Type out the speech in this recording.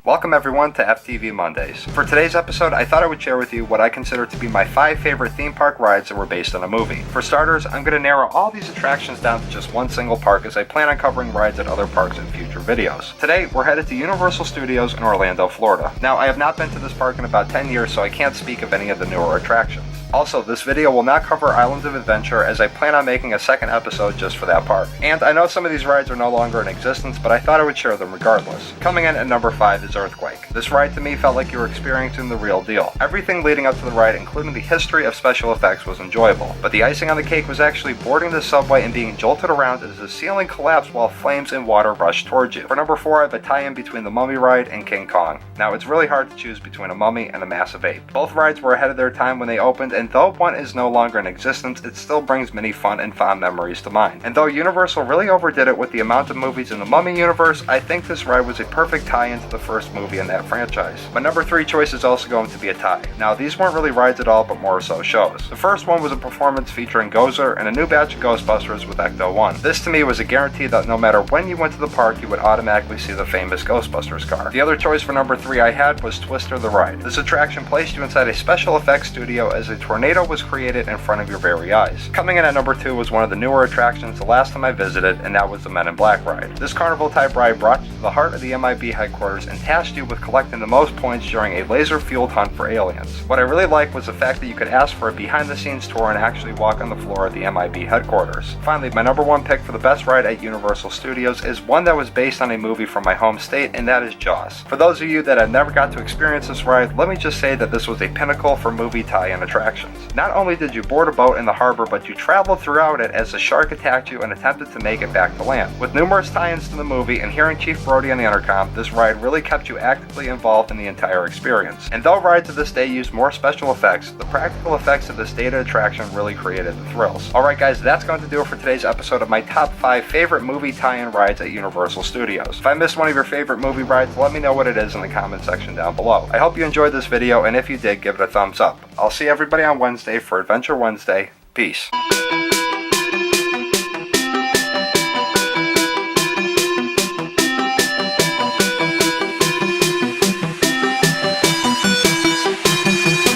Welcome everyone to FTV Mondays. For today's episode, I thought I would share with you what I consider to be my 5 favorite theme park rides that were based on a movie. For starters, I'm going to narrow all these attractions down to just one single park as I plan on covering rides at other parks in future videos. Today, we're headed to Universal Studios in Orlando, Florida. Now, I have not been to this park in about 10 years, so I can't speak of any of the newer attractions. Also, this video will not cover Islands of Adventure as I plan on making a second episode just for that park. And I know some of these rides are no longer in existence, but I thought I would share them regardless. Coming in at number 5 is Earthquake. This ride to me felt like you were experiencing the real deal. Everything leading up to the ride, including the history of special effects, was enjoyable. But the icing on the cake was actually boarding the subway and being jolted around as the ceiling collapsed while flames and water rushed towards you. For number 4, I have a tie-in between the Mummy ride and King Kong. Now, it's really hard to choose between a mummy and a massive ape. Both rides were ahead of their time when they opened, and though one is no longer in existence, it still brings many fun and fond memories to mind. And though Universal really overdid it with the amount of movies in the Mummy universe, I think this ride was a perfect tie-in to the first movie in that franchise. My number 3 choice is also going to be a tie. Now, these weren't really rides at all, but more so shows. The first one was a performance featuring Gozer and a new batch of Ghostbusters with Ecto-1. This to me was a guarantee that no matter when you went to the park, you would automatically see the famous Ghostbusters car. The other choice for number 3 I had was Twister the Ride. This attraction placed you inside a special effects studio as a tornado was created in front of your very eyes. Coming in at number 2 was one of the newer attractions the last time I visited, and that was the Men in Black ride. This carnival type ride brought you to the heart of the MIB headquarters and tasked you with collecting the most points during a laser-fueled hunt for aliens. What I really liked was the fact that you could ask for a behind-the-scenes tour and actually walk on the floor at the MIB headquarters. Finally, my number 1 pick for the best ride at Universal Studios is one that was based on a movie from my home state, and that is Jaws. For those of you that have never got to experience this ride, let me just say that this was a pinnacle for movie tie-in attractions. Not only did you board a boat in the harbor, but you traveled throughout it as the shark attacked you and attempted to make it back to land. With numerous tie-ins to the movie and hearing Chief Brody on the intercom, this ride really kept you actively involved in the entire experience. And though rides of this day use more special effects, the practical effects of this dated attraction really created the thrills. Alright guys, that's going to do it for today's episode of my top 5 favorite movie tie-in rides at Universal Studios. If I missed one of your favorite movie rides, let me know what it is in the comment section down below. I hope you enjoyed this video, and if you did, give it a thumbs up. I'll see everybody on Wednesday for Adventure Wednesday. Peace.